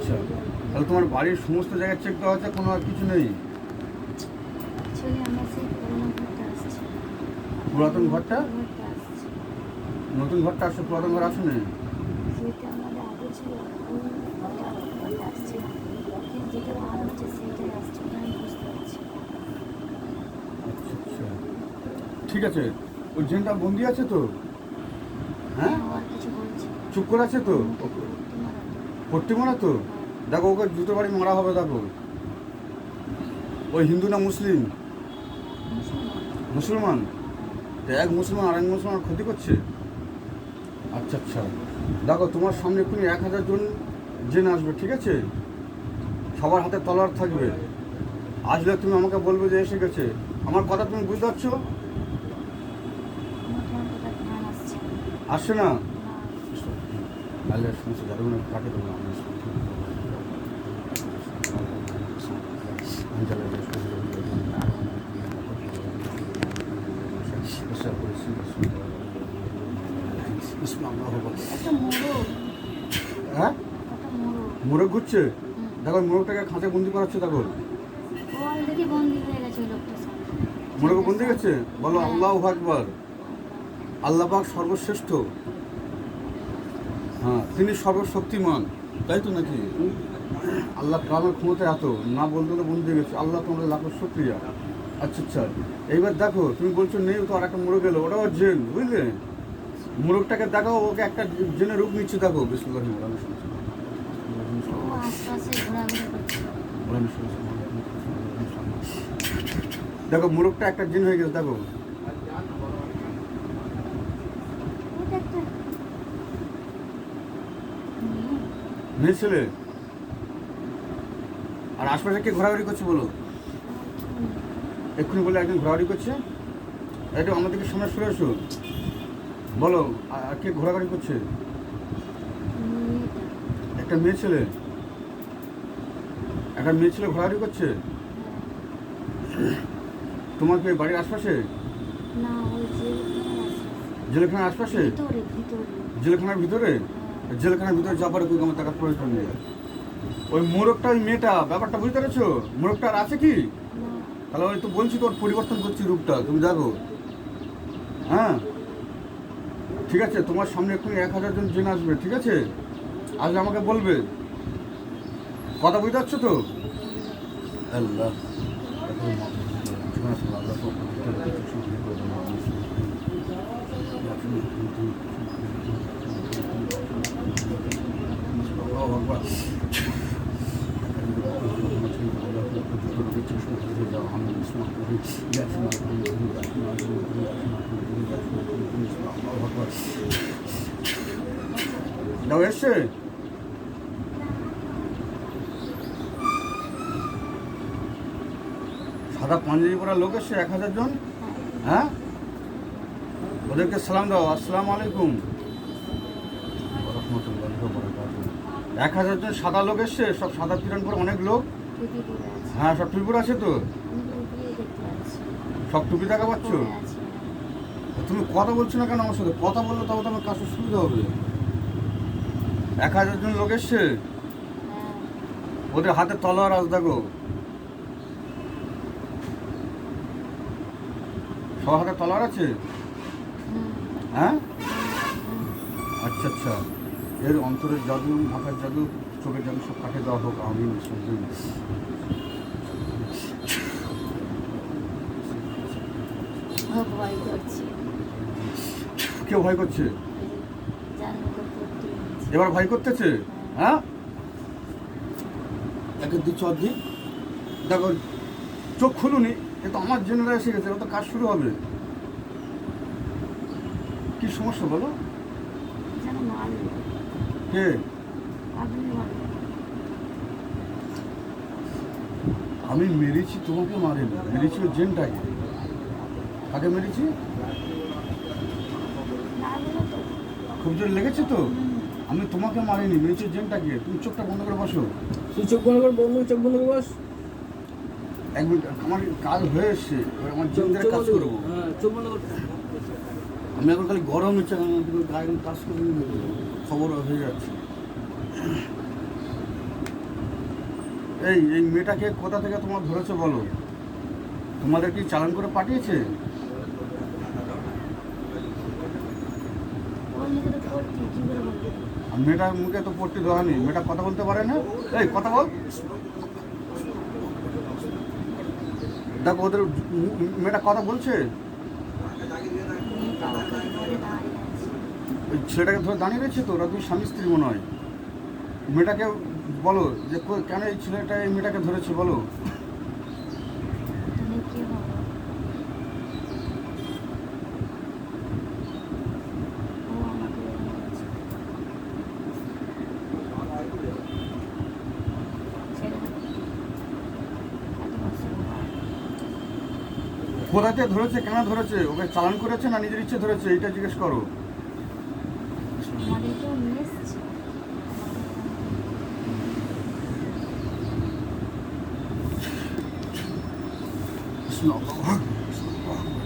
আচ্ছা, তাহলে তোমার বাড়ির সমস্ত জায়গায় চেক দেওয়া হচ্ছে, কোনো আর কিছু নেই? অ্যাকচুয়ালি আমরা সেই পুরোনো ঘরটা আসছি। পুরাতন ঘরটা? ঘরটা আসছি। নতুন ঘরটা আসছে, পুরাতন ঘর আসে নেই? যেটা আমাদের আগে ছিল ওই ঘরটা আসছে না। কিন্তু যেটা ভালো হচ্ছে সেইটাই আসছে, ওটা আমি বুঝতে পারছি। আচ্ছা আচ্ছা, ঠিক আছে। ওই জেনটা বন্দি আছে তো? হ্যাঁ, ও আর কিছু বলছে না। চুপ করে আছে তো? মুখে ভর্তি মারা তো। পট্টি মারা তো? দেখো, ওকে জুতো বাড়ি মারা হবে। দেখো, ওই হিন্দু না মুসলিম? মুসলমান। মুসলমান। তো এক মুসলমান আর এক মুসলমান ক্ষতি করছে। আচ্ছা আচ্ছা, দেখো তোমার সামনে এক্ষুনি 1000 জন জেন আসবে, ঠিক আছে? সবার হাতে তলোয়ার থাকবে। আসলে তুমি আমাকে বলবে যে এসে গেছে। আমার কথা তুমি বুঝতে পারছো? আমার তোমার কথা ধ্যান আসছে না। আসছে না? না, আল্লাহর সমস্ত জাদুগুলো কাটে দেবো আমি। একটা মোরগ। হ্যাঁ, একটা মোরগ। মোরগ ঘুরছে। হুম। দেখো মোরগটাকে খাঁচায় বন্দি করাচ্ছে। দেখো ও অলরেডি বন্দি হয়ে গেছে ওই লোকটার সাথে। মোরগ বন্দি গেছে। বলো হ্যাঁ। আল্লাহু আকবার। আল্লাহ পাক সর্বশ্রেষ্ঠ। হ্যাঁ, তিনি সর্বশক্তিমান, তাই তো নাকি? আল্লাহ প্রাণের ক্ষমতা এত, না বলতে তো বন্দি গেছে। আল্লাহ তোমাদের লাখো শুকরিয়া। আচ্ছা আচ্ছা, এইবার দেখো তুমি বলছো নেই, তো আর একটা মোরগ এলো, ওটাও জেন, বুঝলে? মোরগটাকে দেখাও, ওকে একটা জেনে রূপ নিচ্ছে। দেখো বিসমিল্লাহির রহমানির রহিম। ও আশপাশে ঘোরাঘুরি করছে। দেখো মোরগটা একটা জিন হয়ে গেছে। দেখো ওটা একটা মেয়ে। মেয়ে ছেলে। আর আশপাশে কে ঘোরাঘুরি করছে বলো? এক্ষুনি বলে একজন ঘোরাঘুরি করছে। একটু আমাদেরকে সামনে সরে এসো, বলো আর কে ঘোরাঘুরি করছে? মেয়েটা। একটা মেয়ে ছেলে। একটা মেয়ে ছেলে ঘোরাঘুরি করছে। তোমার কি বাড়ির আশপাশে? না, ওই জেলখানার আশপাশে? ভিতরে ভিতরে। জেলখানার ভিতরে? জেলখানার ভিতরে যাবার কোনো আমার টাকা প্রয়োজন নেই। ওই মোরগটা, ওই মেয়েটা, ব্যাপারটা বুঝতে পেরেছো? মোরগটা আর আছে কি? না, তাহলে ওই তো বলছি তোর পরিবর্তন করছি রূপটা, তুমি দেখো। হ্যাঁ, ঠিক আছে, তোমার সামনে এক্ষুনি 1000 জন জেন আসবে, ঠিক আছে? আসলে আমাকে বলবে। কথা বুঝতে পারছো তো? আল্লাহ দাও এসছে। সাদা পাঞ্জাবি পরা লোক এসছে 1000 জন। হ্যাঁ, ওদেরকে সালাম দাও, আসসালামু আলাইকুম। 1000 জন সাদা লোক এসছে, সব সাদা পিরান পরে অনেক লোক। টুপি পরে আছে। হ্যাঁ, সব টুপি পরে আছে তো? আমি টুপিই দেখতে পাচ্ছি। সব টুপি দেখা পাচ্ছ? পরে আছে। তুমি কথা বলছো না কেন আমার সাথে? কথা বললে তবে তো আমার কাছে সুবিধা হবে। 1000 জন লোক এসছে, হ্যাঁ। ওদের হাতে তলোয়ার আজ দেখো, সবার হাতে তলোয়ার আছে। হুম। হ্যাঁ, হুম। আচ্ছা আচ্ছা, এর অন্তরের জাদু, মাথার জাদু, চোখের জাদু সব কাটে দেওয়া হোক। আমি ও ভয় করছে। কেউ ভয় করছে? যার মুখে পট্টি আছে। এবার ভয় করতেছে? হ্যাঁ, একের দিচ্ছ অর্ধেক। দেখো চোখ খুলুনি, এ তো আমার জেনারা এসে গেছে, ও তো কাজ শুরু হবে। কি সমস্যা বলো? যেন মারলো। কে? আপনি মারলো। আমি মেরেছি তোমাকে, মারিনি। মেরেছি ওই জেনটাকে। কাকে মেরেছি? লাগলো তো। খুব জোর লেগেছে তো? হুম। আমি তোমাকে মারিনি, মেরেছি ওই জেনটাকে। তুমি চোখটা বন্ধ করে বসো। তুই চোখ বন্ধ কর, চোখ বন্ধ করে বস। 1 মিনিট, আমার কাজ হয়ে এসছে, এবার আমার জেনদের কাজ করবো। হ্যাঁ, চোখ বন্ধ কর। আমি এখন খালি গরম হচ্ছে, গায়ে কাজ করে খবর হয়ে যাচ্ছে। এই মেয়েটাকে কোথা থেকে তোমার ধরেছে বলো? তোমাদের কি চালান করে পাঠিয়েছে? ওর মুখে তো পড়তি কি করে বলবো? আর মেয়েটার মুখে তো পট্টি দেওয়া নেই, মেয়েটা কথা বলতে পারে না। এই কথা বল। দেখো ওদের মেয়েটা কথা বলছে। মেয়েটা ওকে ধরে দাঁড়িয়ে আছে। ওই ছেলেটাকে ধরে দাঁড়িয়ে রয়েছে তো, ওরা দুই স্বামী স্ত্রী মনে হয়। মেয়েটাকে বলো যে কেন এই ছেলেটা এই মেয়েটাকে ধরেছে বলো। তুমি কি হবে? ও আমাকে বলেছে। ছেড়ে দাও। এত বছর পর। কোথাতে ধরেছে, কেন ধরেছে, ওকে চালান করেছে না নিজের ইচ্ছে ধরেছে, এইটা জিজ্ঞেস করো। আমাদের কেউ নিয়ে এসছে।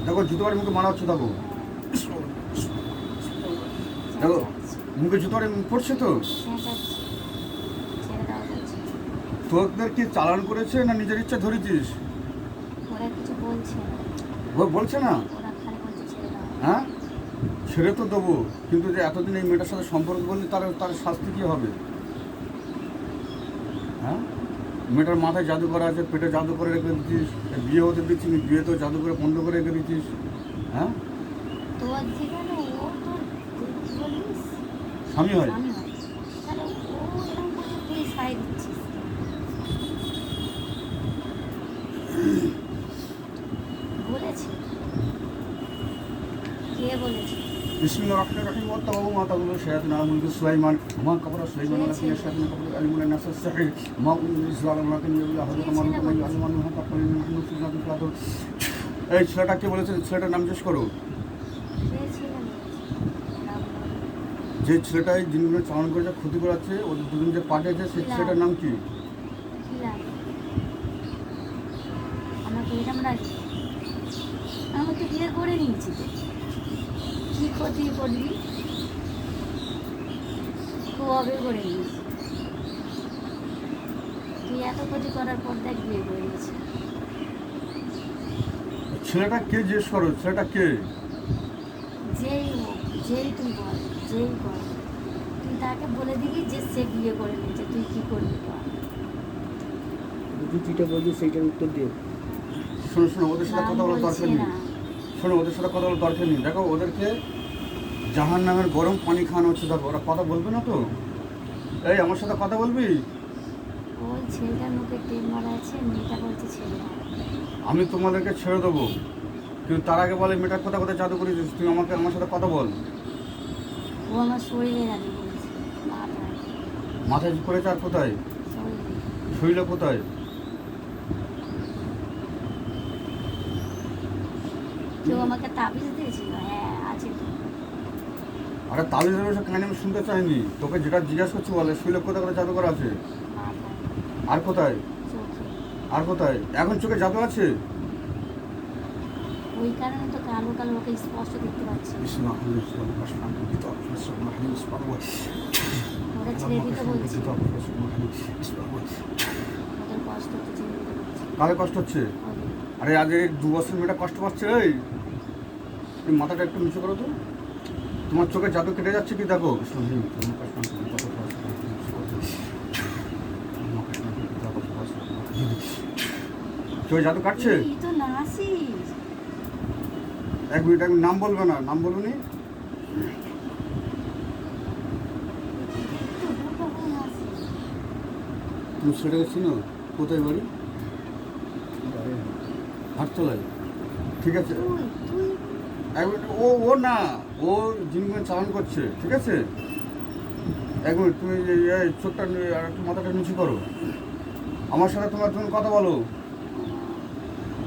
দেখো জুতোবাড়ি মুখে মারা হচ্ছে, দেখো দেখো মুখে জুতোবাড়ি পড়ছে তো। চেঁচাচ্ছে। ছেড়ে দাও বলছে। তোদের কি চালান করেছে না নিজের ইচ্ছে ধরেছিস? ওরা কিছু বলছে না। ও বলছে না। ওরা খালি বলছে ছেড়ে দাও। হ্যাঁ ছেড়ে তো দেবো, কিন্তু যে এতদিন এই মেয়েটার সাথে সম্পর্ক করলি তার তার শাস্তি কী হবে? হ্যাঁ মেয়েটার মাথায় জাদু করা আছে, পেটে জাদু করে রেখে দিচ্ছিস, বিয়ে হতে দিচ্ছিস, বিয়েতেও জাদু করে বন্ধ করে রেখে দিচ্ছিস। হ্যাঁ তোর যেখানে ও তোর কি বলিস স্বামী হয়। স্বামী হয়, তাহলে ও এরকম করছে তুই সাই দিচ্ছিস। বলেছে কে বলেছে? বিসমিল্লাহির রহমানির রহিম ওয়াত্তাবাউ মা তাবুলু শায়াতিন আলা মুলকি সুলাইমান মা কাফারা সুলাইমান ওয়ালাকিন্না শায়াতিন কাফারু ইয়ালিমুনা নাস আস-সিহর মা উনজিলা ইসলাম ওয়ালাকিন ইয়াল্লাহু তাআলা মা ইয়ালিমুনা মা তাকুলুন মিন সুন্নাতি ফাতু। এই ছেলেটা কে বলেছে? ছেলেটার নাম জিজ্ঞেস করো। কে ছিল নাম বলো। যে ছেলেটা এই দিনগুলো চালান করে যা ক্ষতি করাচ্ছে, ওদের দুজন যে পাঠিয়েছে সেই ছেলেটার নাম কি? কি লাগে আমাকে এরম লাগে? আমি তো বিয়ে করে নিয়েছি তো। কি ক্ষতি করবি? কবে করে নিয়েছি? তুই এত ক্ষতি করার পর দেখ বিয়ে করে নিয়েছি। ছেলেটা কে জিজ্ঞেস করো, ছেলেটা কে? যেই হোক, যেই তুই বল, যেই বল, তুই তাকে বলে দিবি যে সে বিয়ে করে নিয়েছে, তুই কি করবি বল? তুই যেটা বলছিস সেইটার উত্তর দিও। শোনো শোনো, ওদের সাথে নাম কথা বলার বলছে দরকার নেই। না। শোনো ওদের সাথে কথা বলার দরকার নেই। দেখো ওদেরকে জাহান নামের গরম পানি খাওয়ানো হচ্ছে। দেখো ওরা কথা বলবে না তো। এই আমার সাথে কথা বলবি? ওই ছেলেটার মুখে টেন মারা আছে, মেয়েটা বলছে ছেলে দাও। আমি তোমাদেরকে ছেড়ে দেবো, কিন্তু তার আগে বলে মেয়েটার কথা কথা জাদু করেছিস, তুই আমাকে আমার সাথে কথা বল। ও আমার শরীরে রাজি বলেছে, মাথায়, মাথায় করেছে আর কোথায়? শরীরে। শরীরে কোথায়? কেউ আমাকে তাবিজ দিয়েছিল, হ্যাঁ আছে তো। আরে তাবিজের বিষয়ে কাহিনী আমি শুনতে চাইনি, তোকে যেটা জিজ্ঞাসা করছি বলে শরীরে কোথায় কোথায় জাদু করা আছে? মাথায়, আর কোথায়? চোখে। আর কোথায়? এখন চোখে জাদু আছে? ওই কারণে তো কালো কালো ওকে স্পষ্ট দেখতে পাচ্ছি। ওরা ছেড়ে দিতে বলছে, ওদের কষ্ট হচ্ছে ছেড়ে দিতে বলছে। কালে কষ্ট হচ্ছে? ওদের। আরে আজ এই 2 বছর মেয়েটা কষ্ট পাচ্ছে। এই তুমি মাথাটা একটু নিচু করো তো। তোমার চোখে জাদু কেটে যাচ্ছে কি দেখো। চোখে জাদু কাটছে? এই তো নাসিস। 1 মিনিট, আমি নাম বলবে না, নাম বলুনি। তো বোকা হয়ে নাসিস। তুমি ছেড়ে চিনো? কোথায় বাড়ি? হাটতলায়। ঠিক আছে তুই তুই 1 মিনিট। ও ও না, ও জিনগুলো চালান করছে, ঠিক আছে? 1 মিনিট, তুমি এই চোখটা আর একটু মাথাটা নিচু করো। আমার সাথে তোমার তুমি কথা বলো।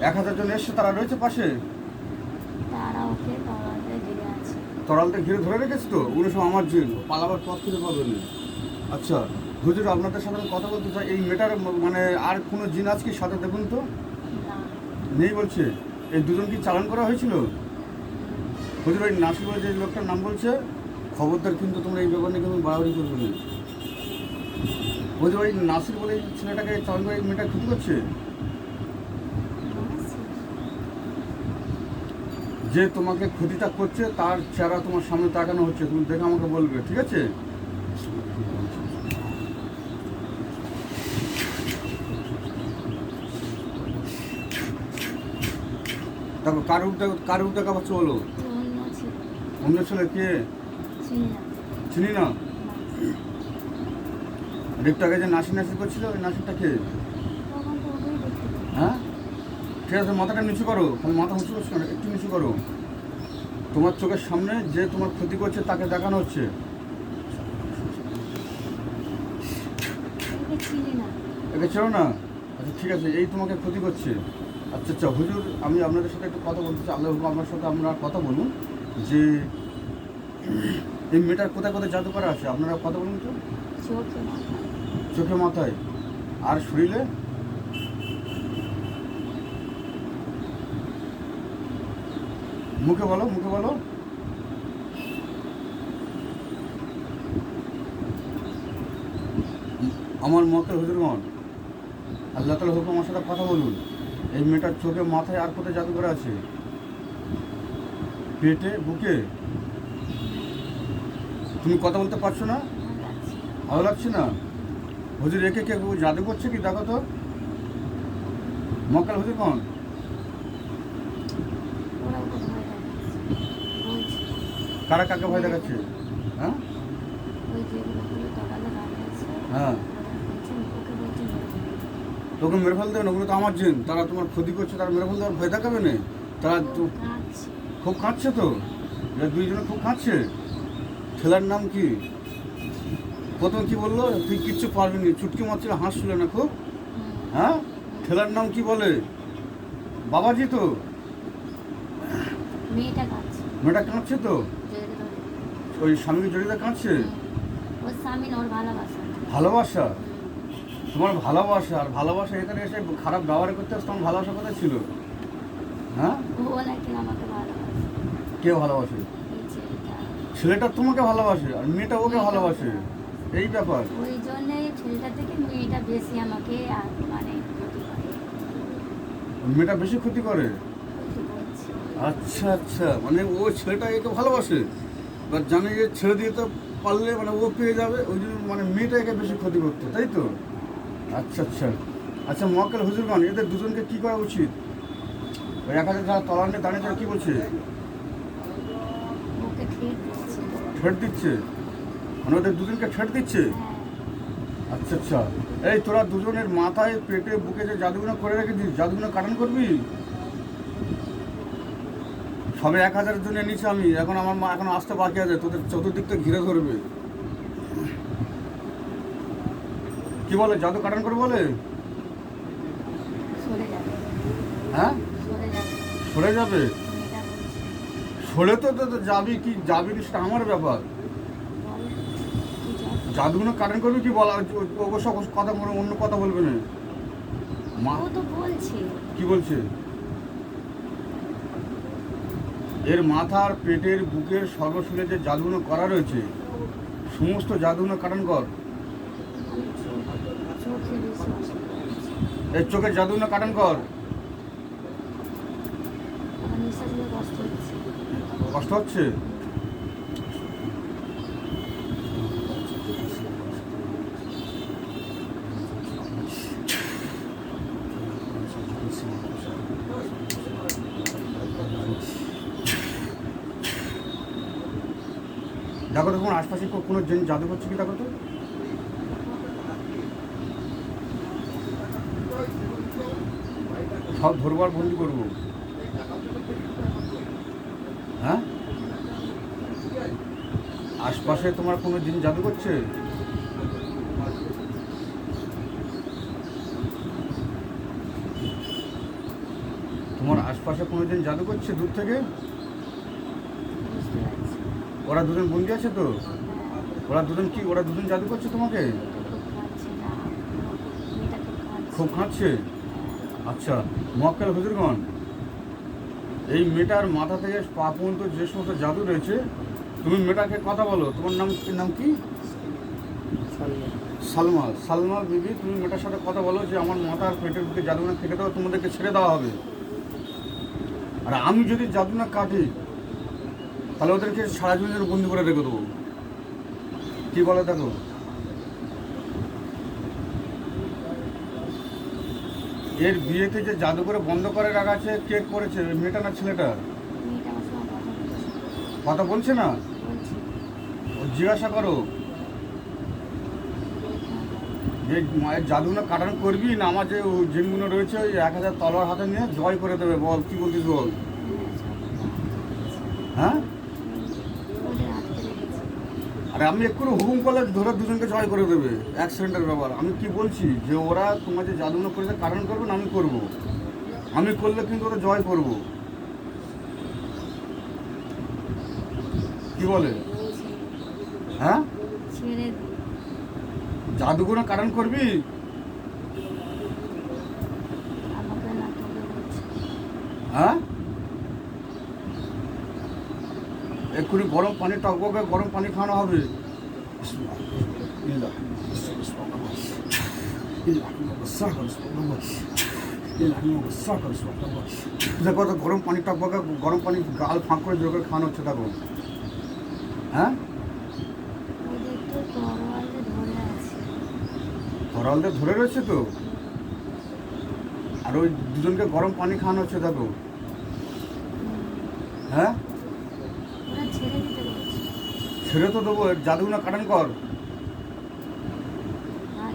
1000 জন এসছে, তারা রয়েছে পাশে। তারা ওকে তলাতে ঘিরে আছে। তরালতে ঘিরে ধরে রেখেছি তো, ওগুলো সব আমার জিন, পালাবার পথ থেকে পাবেন। আচ্ছা হুজুর, আপনাদের সাথে আমি কথা বলতে চাই। এই মেটার মানে আর কোনো জিন আছে কি সাথে? দেখুন তো। না, নেই বলছে। এই দুজন কি চালান করা হয়েছিল? হুজুর ওই নাসির বলে যে লোকটার নাম বলছে, খবরদার কিন্তু তোমরা এই ব্যাপার নিয়ে কিন্তু বাড়াবাড়ি করবে না। ওই যে ওই নাসির বলে এই ছেলেটাকে চালান করে এই মেয়েটা ক্ষতি করছে, যে তোমাকে ক্ষতিটা করছে তার চেহারা তোমার সামনে তাকানো হচ্ছে, তুমি দেখে আমাকে বলবে, ঠিক আছে? দেখো কার রূপ দেখা পাচ্ছ বলো? অন্য ছিল, অন্য ছেলে কে? চিনি না। চিনি না। রিপটাকে যে নাসি নাসি করছিল ওই নাসিরটা কে? তখন তো ওকেই দেখতে পেলাম। হ্যাঁ ঠিক আছে, মাথাটা নিচু করো, খালি মাথা উঁচু করছো না, একটু নিচু করো। তোমার চোখের সামনে যে তোমার ক্ষতি করছে তাকে দেখানো হচ্ছে। একে চিনি না। একে ছিল না? আচ্ছা ঠিক আছে, এই তোমাকে ক্ষতি করছে। আচ্ছা আচ্ছা হুজুর, আমি আপনাদের সাথে একটু কথা বলতে চাই, আল্লাহ হুকুম আপনার সাথে আপনারা কথা বলুন যে এই মেয়েটার কোথায় কোথায় জাদু করা আছে, আপনারা কথা বলুন তো। চোখে মাথা, চোখে মাথায় আর শরীরে? মুখে বলো, মুখে বলো। আমার মক্কেল হুজুরগণ, আল্লাহ তাআলা হুকুম আমার সাথে কথা বলুন। এই মেয়েটার চোখে মাথায় আর কোথায় জাদু করা আছে? পেটে, বুকে? তুমি কথা বলতে পারছো না? আমার লাগছে। ভালো লাগছে না? হুজুর একে কে জাদু করছে কি দেখো তো। মক্কেল হুজুরগণ, ওরা ওকে ভয় দেখাচ্ছে, বলছে কারা কাকে ভয় দেখাচ্ছে? হ্যাঁ ওই যেগুলো দোকানে দাঁড়িয়ে আছে, হ্যাঁ, ওকে বলছে মেরে ফেলবে। তোকে মেরে ফেলতে হবে না, ওগুলো তো আমার জিন, তারা তোমার ক্ষতি করছে, তারা মেরে ফেলতে ভয় দেখাবে না। তারা তো কাঁদছে। খুব খাচ্ছে তো, এরা দুইজনে খুব খাচ্ছে। ছেলের নাম কি? প্রথম কি বললো? তুই কিচ্ছু পারবি না, চুটকি মারছিল, হাসছিল না খুব? হ্যাঁ, ছেলের নাম কি বলে? বাবাজি তো। মেয়েটা কাঁদছে, মেয়েটা কাঁদছে তো, জড়িয়ে ধরে। ওই স্বামীকে জড়িয়ে কাঁদছে। ওর স্বামী না, ওর ভালোবাসা। ভালোবাসা? তোমার ভালোবাসা আর ভালোবাসা, এখানে এসে খারাপ ব্যবহার করতে আসতো, তোমার ভালোবাসা কোথায় ছিল? হ্যাঁ, ও নাকি আমাকে ভালোবাসে। কে ভালোবাসে? এই ছেলেটা। ছেলেটা তোমাকে ভালোবাসে আর মেয়েটা ওকে ভালোবাসে, এই ব্যাপার। ওই জন্যে ছেলেটা থেকে মেয়েটা বেশি আমাকে মানে ক্ষতি করে। মেয়েটা বেশি ক্ষতি করে? ওই যে বলছি। আচ্ছা আচ্ছা, মানে ও ছেলেটা একে ভালোবাসে, এবার জানে যে ছেড়ে দিয়ে তো পারলে মানে ও পেয়ে যাবে, ওই জন্য মানে মেয়েটা একে বেশি ক্ষতি করতো, তাই তো? আচ্ছা আচ্ছা আচ্ছা মক্কেল হুজুরগণ, এদের দুজনকে কি করা উচিত? ওই 1000 যারা তলান্ডে দাঁড়িয়ে তারা কি বলছে? ওকে ঠিক দিচ্ছে। ঠেট দিচ্ছে? মানে ওদের দুজনকে ঠেট দিচ্ছে? হ্যাঁ, আচ্ছা আচ্ছা, এই তোরা দুজনের মাথায়, পেটে, বুকে যে জাদুগুলো করে রেখেছিস, জাদুগুলো কাটান করবি? সবে 1000 জনের নিচে আমি, এখন আমার মা এখন আসতে বাকি আছে, তোদের চতুর্দিক থেকে ঘিরে ধরবে। কি বলে, জাদু কাটান করে বলে? সরে যাবে, হ্যাঁ, সরে যাবে। সরে যাবে? মেয়েটা বলছে। সরে তো তো যাবি, কি যাবি কি সেটা আমার ব্যাপার। বল, কি যাবে? জাদুগুলো কাটান করবি কি বলা, অবশ্য কথা বলে, অন্য কথা বলবে না। মা ও তো বলছে। কি বলছে? এর মাথার, পেটের, বুকের, সর্বশরীরে যে জাদুগুলো করা রয়েছে, সমস্ত জাদুগুলো কাটান কর। আমি চোখে বিশ্বাস করছি। এর চোখের জাদুগুলো কাটান কর। আমার নিঃশ্বাস নিতে কষ্ট হচ্ছে। কষ্ট হচ্ছে? দেখো তো, তোমার আশপাশে কোনো জিন জাদু করছে কি দেখো তো। সব ধরবার বন্দি করবো। হ্যাঁ, আশপাশে তোমার কোনো জিন জাদু করছে? তোমার আশপাশে কোনো দিন জাদু করছে দূর থেকে? বুঝতে পারছি। ওরা দুজন বন্দি আছে তো? হ্যাঁ, ওরা দুজন জাদু করছে তোমাকে? মেয়েটা খুব কাঁদছে না, মেয়েটা খুব কাঁদছে। খুব খাচ্ছে? আচ্ছা মক্কেল হুজুরগণ, এই মেয়েটার মাথা থেকে পা পর্যন্ত যে সমস্ত জাদু রয়েছে, তুমি মেয়েটাকে কথা বলো, তোমার নাম কি? সালমা, সালমা বিবি, তুমি মেয়েটার সাথে কথা বলো যে আমার মাথার পেটের দিকে জাদুনা কেটে দেওয়া, তোমাদেরকে ছেড়ে দেওয়া হবে। আর আমি যদি জাদুনা কাটি তাহলে ওদেরকে সারা জীবনের বন্দি করে রেখে দেবো। কী বলে দেখো। এর বিয়েতে যে জাদু করে বন্ধ করে রাখা আছে, কে করেছে? ওই মেয়েটা না ছেলেটা? মেয়েটা আমার সঙ্গে কথা কথা বলছে, বলছে না? বলছি ও জিজ্ঞাসা করো যে মায়ের জাদুগুলো কাটানো করবি না আমার যে জিনগুলো রয়েছে ওই 1000 তলোয়ার হাতে নিয়ে জয় করে দেবে। বল, কি বলছিস বল। হ্যাঁ, ওদের আটকে রেখেছে। আরে আমি এক্ষুনি হুকুম করলে ধরে দুজনকে জয় করে দেবে, এক সেকেন্ডের ব্যাপার। আমি কি বলছি যে ওরা তোমার যে জাদুগুলো করেছে কারণ করবে না, আমি করব। আমি করলে কিন্তু ওরা জয় করব। কি বলে? হ্যাঁ, ছেড়ে দে। জাদুগুলো কারণ করবি? আমাকে না তোকে বলছে। হ্যাঁ, এক্ষুনি গরম পানি, টকবকে গরম পানি খাওয়ানো হবে। দেখো তো গরম পানি, টকবকে গরম পানি গাল ফাঁক করে জোর করে খাওয়ানো হচ্ছে। দেখো, হ্যাঁ, ওদের তো তরোয়ালে ধরে আছে। তরলদের ধরে রয়েছে তো। আর ওই দুজনকে গরম পানি খাওয়ানো হচ্ছে। দেখো, হ্যাঁ, ওরা ছেড়ে দিতে বলছে। ছেড়ে তো দেবো। জাদুগুলো কাটান কর।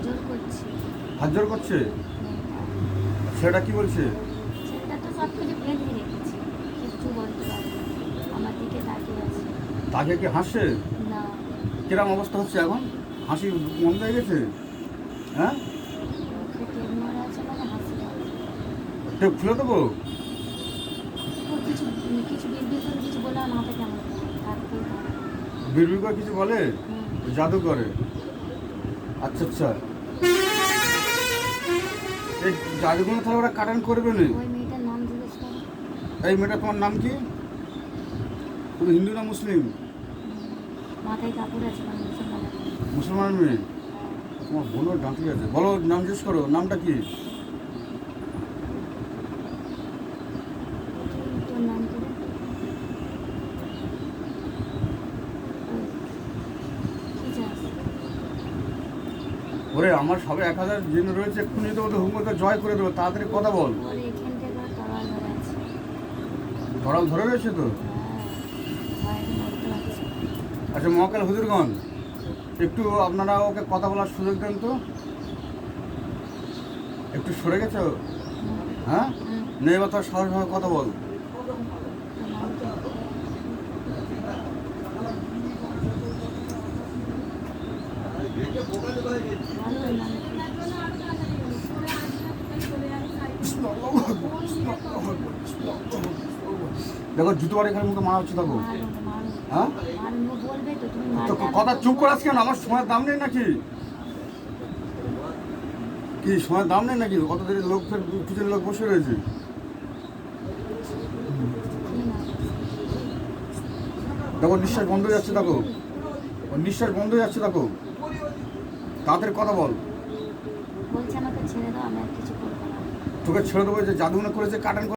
জোর করছে হাত জোর করছে। মেয়েটা। ছেলেটা কি বলছে? ছেলেটা তো সব কিছু বেঁধে রেখেছে, কিচ্ছু বলতে পারে না। আমার দিকে তাকিয়ে আছে। তাকে কি হাসছে? না, কিরম অবস্থা হচ্ছে এখন? হাসি বন্ধ হয়ে গেছে? হ্যাঁ, ওকে টেপ মারা আছে মানে হাসি পাচ্ছে। টেপ খুলে দেবো? ও কিছু কিছু বিড়বিড় করে কিছু বলে আমার মাথা কেমন করে থাকতেই থাকে। বিড়বিড় করে কিছু বলে? হুম। জাদু করে? আচ্ছা আচ্ছা, এই জাদুগুলো তাহলে ওরা কাটান করবে না? ওই মেয়েটার নাম জিজ্ঞেস করো। এই মেয়েটা, তোমার নাম কি? তুমি হিন্দু না মুসলিম? মাথায় কাপড় আছে মানে মুসলমান। মুসলমান মেয়ে। তোমার বোনের ডাঁটি আছে। বলো, নাম জিজ্ঞেস করো, নামটা কি? তোর নাম কি রে? কি চাস? ওরে আমার সবে 1000 জিন রয়েছে, এক্ষুনি তো ওদের হুকুম করে জয় করে দেবো। তাড়াতাড়ি কথা বল। ওর এখান থেকে তরোয়াল ধরে আছে। ধরাল ধরে রয়েছে তো। হ্যাঁ, ভয়ে নড়তে পারছে না। আচ্ছা মহাকাল হুজুরগণ, একটু আপনারা ওকে কথা বলার সুযোগ দেন তো। একটু সরে গেছো? হুম, হ্যাঁ, হুম। নেই বা তোর সাহসভাবে কথা বল। তোর নাম কি? বল তোর নাম কি? দেখো জুতো বাড়ি এখানে মুখে মারা হচ্ছে। দেখো, মারুন, মারুন। হ্যাঁ, মারুন, ও বলবে তো তুমি তো মারবে। কথা চুপ করে আজকে। আমার সময়ের দাম নেই নাকি? কি সময়ের দাম নেই নাকি? কত দেরি লোক ফের পিছনে লোক বসে রয়েছে। দেখো নিঃশ্বাস বন্ধ হয়ে যাচ্ছে। দেখো, ওর নিঃশ্বাস বন্ধ হয়ে যাচ্ছে। দেখো, তাড়াতাড়ি কথা বল। বলছে আমাকে ছেড়ে দাও, আমি আর কিছু করবো না। তোকে ছেড়ে দেবো। যে জাদুগুলো করেছে কাটান